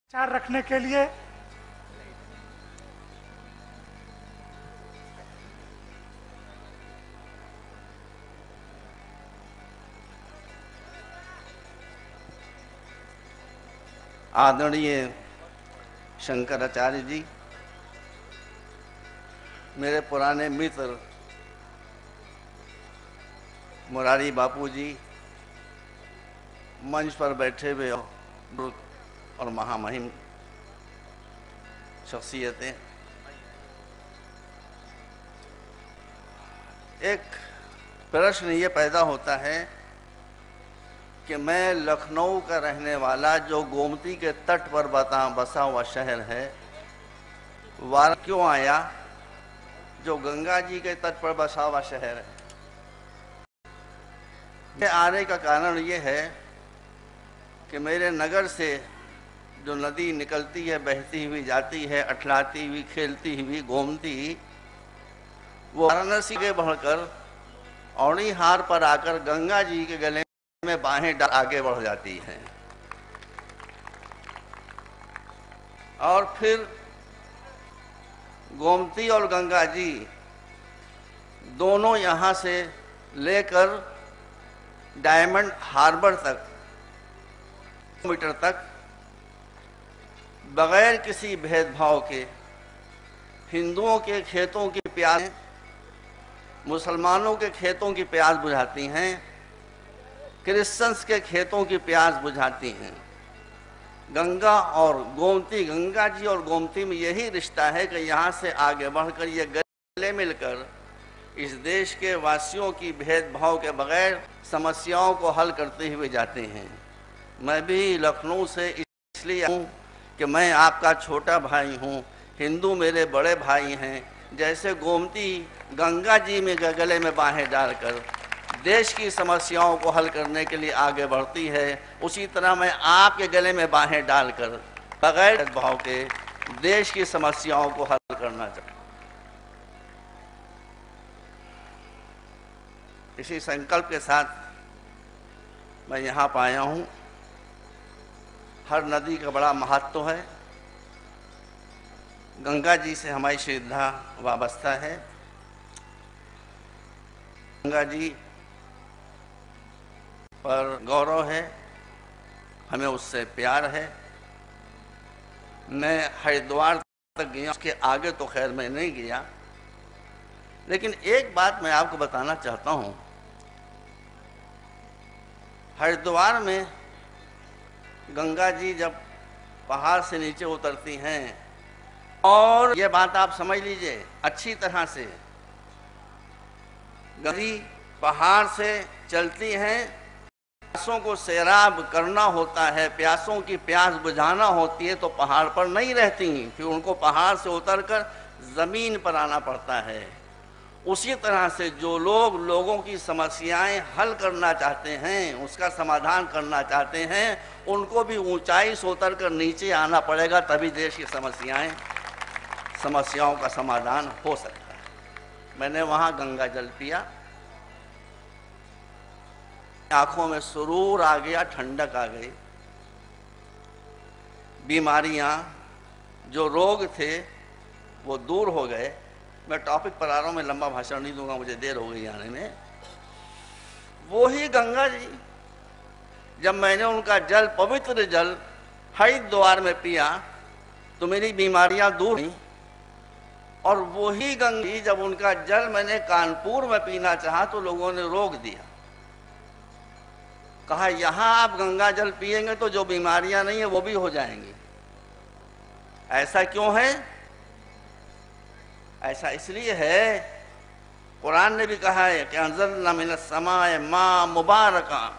विचार रखने के लिए आदरणीय शंकराचार्य जी, मेरे पुराने मित्र मुरारी बापू जी, मंच पर बैठे हुए और महामहिम शख्सियतें, एक प्रश्न ये पैदा होता है कि मैं लखनऊ का रहने वाला, जो गोमती के तट पर बसा हुआ शहर है, वाराणसी क्यों आया, जो गंगा जी के तट पर बसा हुआ शहर है। ये आने का कारण ये है कि मेरे नगर से जो नदी निकलती है, बहती हुई जाती है, अठलाती हुई, खेलती हुई गोमती, वो वाराणसी के बढ़कर औड़ी हार पर आकर गंगा जी के गले में बाहें डाल आगे बढ़ जाती हैं और फिर गोमती और गंगा जी दोनों यहाँ से लेकर डायमंड हार्बर तक, मीटर तक, बगैर किसी भेदभाव के हिंदुओं के खेतों की प्यास, मुसलमानों के खेतों की प्यास बुझाती हैं, क्रिश्चियंस के खेतों की प्यास बुझाती हैं। गंगा और गोमती, गंगा जी और गोमती में यही रिश्ता है कि यहाँ से आगे बढ़कर ये गले मिलकर इस देश के वासियों की भेदभाव के बगैर समस्याओं को हल करते हुए जाते हैं। मैं भी लखनऊ से इसलिए हूँ कि मैं आपका छोटा भाई हूँ, हिंदू मेरे बड़े भाई हैं। जैसे गोमती गंगा जी में गले में बाहें डालकर देश की समस्याओं को हल करने के लिए आगे बढ़ती है, उसी तरह मैं आपके गले में बाहें डालकर बगैर भेदभाव के देश की समस्याओं को हल करना चाहता हूँ। इसी संकल्प के साथ मैं यहाँ पर आया हूँ। हर नदी का बड़ा महत्व है। गंगा जी से हमारी श्रद्धा वाबस्ता है। गंगा जी पर गौरव है, हमें उससे प्यार है। मैं हरिद्वार तक गया, उसके आगे तो खैर मैं नहीं गया, लेकिन एक बात मैं आपको बताना चाहता हूँ। हरिद्वार में गंगा जी जब पहाड़ से नीचे उतरती हैं, और ये बात आप समझ लीजिए अच्छी तरह से, गंगा जी पहाड़ से चलती हैं, प्यासों को सैराब करना होता है, प्यासों की प्यास बुझाना होती है, तो पहाड़ पर नहीं रहती, फिर उनको पहाड़ से उतरकर जमीन पर आना पड़ता है। उसी तरह से जो लोग लोगों की समस्याएं हल करना चाहते हैं, उसका समाधान करना चाहते हैं, उनको भी ऊंचाई से उतरकर नीचे आना पड़ेगा, तभी देश की समस्याओं का समाधान हो सकता है। मैंने वहां गंगा जल पिया, आंखों में सुरूर आ गया, ठंडक आ गई। बीमारियां, जो रोग थे वो दूर हो गए। मैं टॉपिक पर आ रहा हूं, मैं लंबा भाषण नहीं दूंगा, मुझे देर हो गई आने में। वो ही गंगा जी, जब मैंने उनका जल, पवित्र जल हरिद्वार में पिया तो मेरी बीमारियां दूर हुई। और वही गंगा जी, जब उनका जल मैंने कानपुर में पीना चाहा तो लोगों ने रोक दिया, कहा यहां आप गंगा जल पिएंगे तो जो बीमारियां नहीं है वो भी हो जाएंगी। ऐसा क्यों है? ऐसा इसलिए है, कुरान ने भी कहा है कि अंज़लना मिनस समाए माँ मुबारका,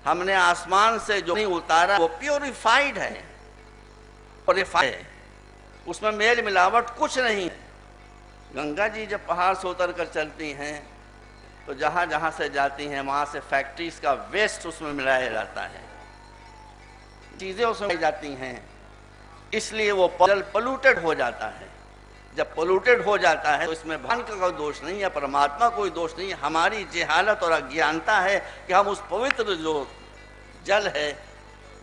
हमने आसमान से जो नहीं उतारा वो प्योरीफाइड है, प्योरीफाइड है, उसमें मेल मिलावट कुछ नहीं है। गंगा जी जब पहाड़ से उतर कर चलती हैं तो जहाँ जहाँ से जाती हैं वहाँ से फैक्ट्रीज का वेस्ट उसमें मिलाया जाता है, चीज़ें उसमें मिलाई जाती हैं, इसलिए वो जल पोल्यूटेड हो जाता है। जब पोल्यूटेड हो जाता है तो इसमें भगवान का कोई दोष नहीं है, परमात्मा कोई दोष नहीं है, हमारी जहालत और अज्ञानता है कि हम उस पवित्र जो जल है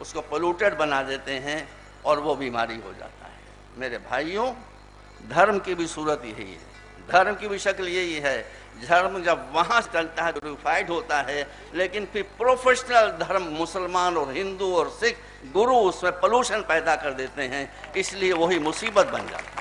उसको पोल्यूटेड बना देते हैं। और वो बीमारी हो जाता है। मेरे भाइयों, धर्म की भी सूरत यही है, धर्म की भी शक्ल यही है। धर्म जब वहां चलता है ग्लोरीफाइड होता है, लेकिन फिर प्रोफेशनल धर्म मुसलमान और हिंदू और सिख गुरु उसमें पोल्यूशन पैदा कर देते हैं, इसलिए वही मुसीबत बन जाता है।